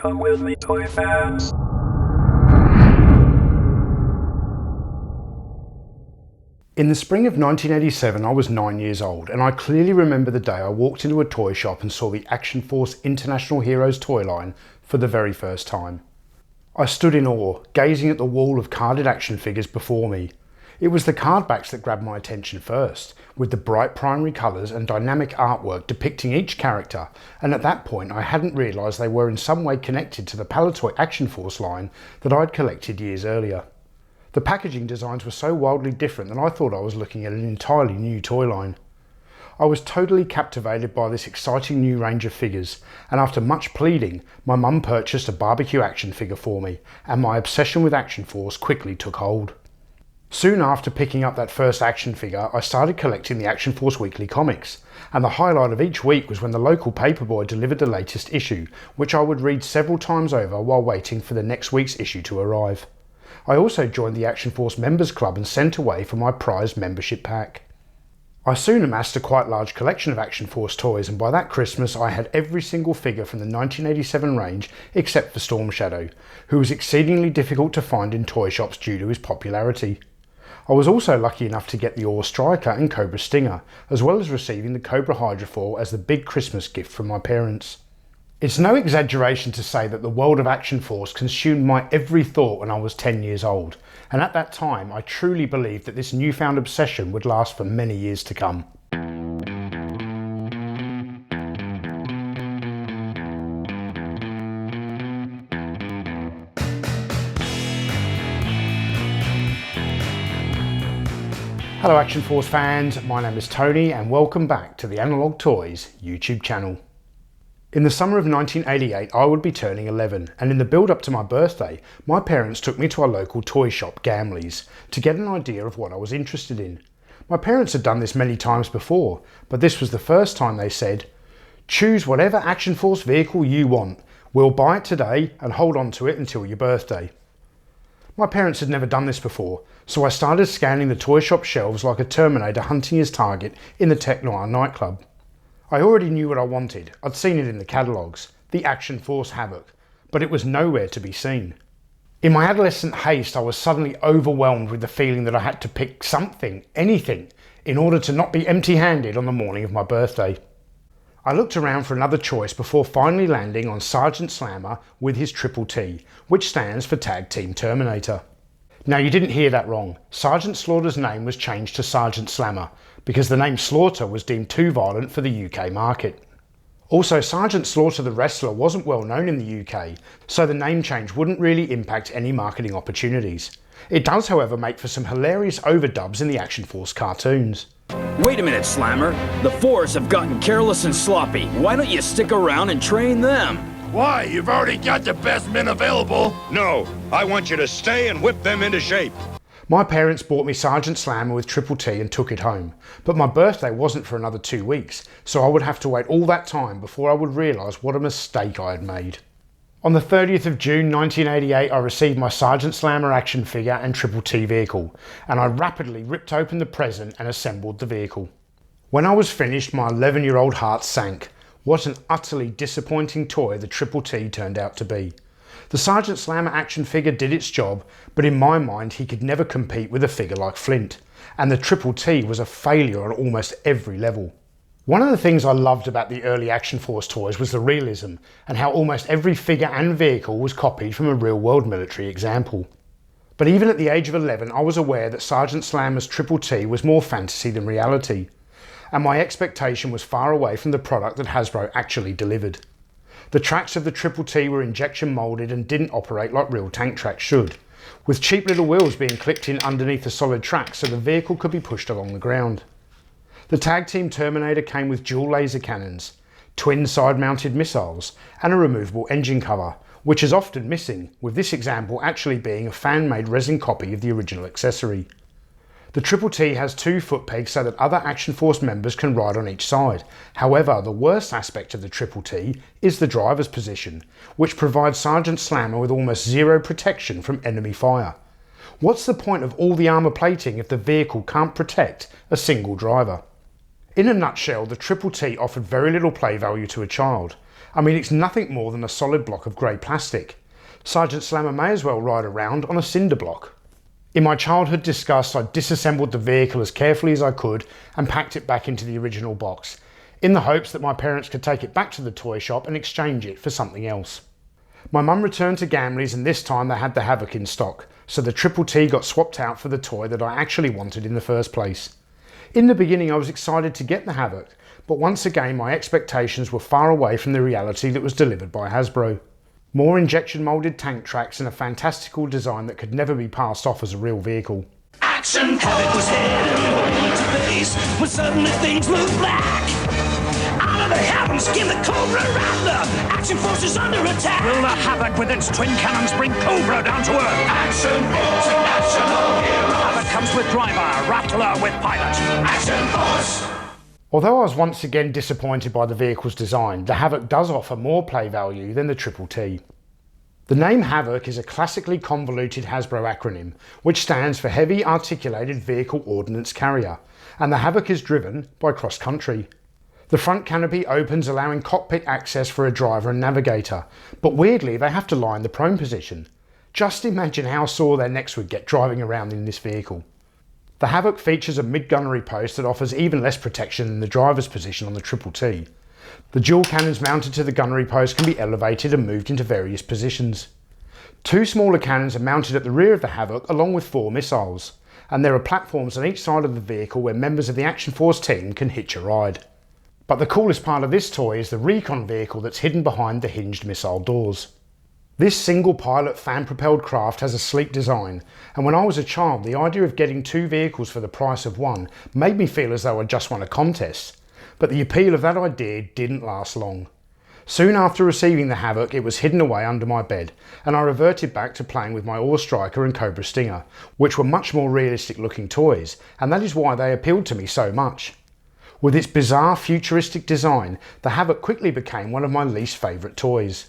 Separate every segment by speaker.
Speaker 1: Come with me, toy fans.
Speaker 2: In the spring of 1987, I was 9 years old, and I clearly remember the day I walked into a toy shop and saw the Action Force International Heroes toy line for the very first time. I stood in awe, gazing at the wall of carded action figures before me. It was the card backs that grabbed my attention first, with the bright primary colours and dynamic artwork depicting each character, and at that point I hadn't realised they were in some way connected to the Palitoy Action Force line that I'd collected years earlier. The packaging designs were so wildly different that I thought I was looking at an entirely new toy line. I was totally captivated by this exciting new range of figures, and after much pleading, my mum purchased a barbecue action figure for me, and my obsession with Action Force quickly took hold. Soon after picking up that first action figure, I started collecting the Action Force weekly comics, and the highlight of each week was when the local paperboy delivered the latest issue, which I would read several times over while waiting for the next week's issue to arrive. I also joined the Action Force Members Club and sent away for my prized membership pack. I soon amassed a quite large collection of Action Force toys, and by that Christmas I had every single figure from the 1987 range except for Storm Shadow, who was exceedingly difficult to find in toy shops due to his popularity. I was also lucky enough to get the Ore Striker and Cobra Stinger, as well as receiving the Cobra Hydrofoil as the big Christmas gift from my parents. It's no exaggeration to say that the world of Action Force consumed my every thought when I was 10 years old, and at that time I truly believed that this newfound obsession would last for many years to come. Hello Action Force fans, my name is Tony and welcome back to the Analog Toys YouTube channel. In the summer of 1988 I would be turning 11, and in the build up to my birthday my parents took me to our local toy shop, Gamley's, to get an idea of what I was interested in. My parents had done this many times before, but this was the first time they said, "Choose whatever Action Force vehicle you want, we'll buy it today and hold on to it until your birthday." My parents had never done this before, so I started scanning the toy shop shelves like a Terminator hunting his target in the Tech Noir nightclub. I already knew what I wanted. I'd seen it in the catalogues, the Action Force Havoc, but it was nowhere to be seen. In my adolescent haste, I was suddenly overwhelmed with the feeling that I had to pick something, anything, in order to not be empty-handed on the morning of my birthday. I looked around for another choice before finally landing on Sergeant Slammer with his Triple T, which stands for Tag Team Terminator. Now you didn't hear that wrong. Sergeant Slaughter's name was changed to Sergeant Slammer because the name Slaughter was deemed too violent for the UK market. Also, Sergeant Slaughter the wrestler wasn't well known in the UK, so the name change wouldn't really impact any marketing opportunities. It does, however, make for some hilarious overdubs in the Action Force cartoons.
Speaker 3: Wait a minute, Slammer. The Force have gotten careless and sloppy. Why don't you stick around and train them?
Speaker 4: Why? You've already got the best men available.
Speaker 5: No, I want you to stay and whip them into shape.
Speaker 2: My parents bought me Sergeant Slammer with Triple T and took it home, but my birthday wasn't for another 2 weeks, so I would have to wait all that time before I would realise what a mistake I had made. On the 30th of June 1988 I received my Sergeant Slammer action figure and Triple T vehicle, and I rapidly ripped open the present and assembled the vehicle. When I was finished, my 11-year-old heart sank. What an utterly disappointing toy the Triple T turned out to be. The Sergeant Slammer action figure did its job, but in my mind he could never compete with a figure like Flint, and the Triple T was a failure on almost every level. One of the things I loved about the early Action Force toys was the realism, and how almost every figure and vehicle was copied from a real-world military example. But even at the age of 11 I was aware that Sergeant Slammer's Triple T was more fantasy than reality, and my expectation was far away from the product that Hasbro actually delivered. The tracks of the Triple T were injection moulded and didn't operate like real tank tracks should, with cheap little wheels being clipped in underneath a solid track so the vehicle could be pushed along the ground. The Tag Team Terminator came with dual laser cannons, twin side-mounted missiles, and a removable engine cover, which is often missing, with this example actually being a fan-made resin copy of the original accessory. The Triple T has 2 foot pegs so that other Action Force members can ride on each side. However, the worst aspect of the Triple T is the driver's position, which provides Sergeant Slammer with almost zero protection from enemy fire. What's the point of all the armour plating if the vehicle can't protect a single driver? In a nutshell, the Triple T offered very little play value to a child, I mean, it's nothing more than a solid block of grey plastic. Sergeant Slammer may as well ride around on a cinder block. In my childhood disgust, I disassembled the vehicle as carefully as I could and packed it back into the original box, in the hopes that my parents could take it back to the toy shop and exchange it for something else. My mum returned to Gamley's and this time they had the Havoc in stock, so the Triple T got swapped out for the toy that I actually wanted in the first place. In the beginning I was excited to get the Havoc, but once again my expectations were far away from the reality that was delivered by Hasbro. More injection moulded tank tracks and a fantastical design that could never be passed off as a real vehicle.
Speaker 6: Action Havoc was headed into space when suddenly things moved black. Out of the heavens came the Cobra Rattler. Action Force is under attack.
Speaker 7: Will the Havoc with its twin cannons bring Cobra down to earth?
Speaker 6: Action International Hero.
Speaker 7: Havoc comes with driver, Rattler with pilot.
Speaker 6: Action Force.
Speaker 2: Although I was once again disappointed by the vehicle's design, the Havoc does offer more play value than the Triple T. The name Havoc is a classically convoluted Hasbro acronym, which stands for Heavy Articulated Vehicle Ordnance Carrier, and the Havoc is driven by Cross Country. The front canopy opens, allowing cockpit access for a driver and navigator, but weirdly they have to lie in the prone position. Just imagine how sore their necks would get driving around in this vehicle. The Havoc features a mid-gunnery post that offers even less protection than the driver's position on the Triple T. The dual cannons mounted to the gunnery post can be elevated and moved into various positions. Two smaller cannons are mounted at the rear of the Havoc along with 4 missiles, and there are platforms on each side of the vehicle where members of the Action Force team can hitch a ride. But the coolest part of this toy is the recon vehicle that's hidden behind the hinged missile doors. This single pilot fan-propelled craft has a sleek design, and when I was a child the idea of getting 2 vehicles for the price of one made me feel as though I'd just won a contest. But the appeal of that idea didn't last long. Soon after receiving the Havoc it was hidden away under my bed, and I reverted back to playing with my Ore Striker and Cobra Stinger, which were much more realistic looking toys, and that is why they appealed to me so much. With its bizarre futuristic design, the Havoc quickly became one of my least favourite toys.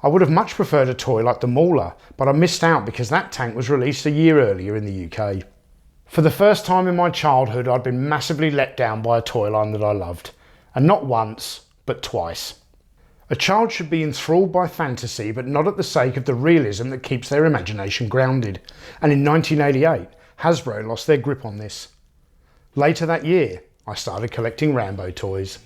Speaker 2: I would have much preferred a toy like the Mauler, but I missed out because that tank was released a year earlier in the UK. For the first time in my childhood I'd been massively let down by a toy line that I loved, and not once, but twice. A child should be enthralled by fantasy, but not at the sake of the realism that keeps their imagination grounded, and in 1988 Hasbro lost their grip on this. Later that year I started collecting Rambo toys.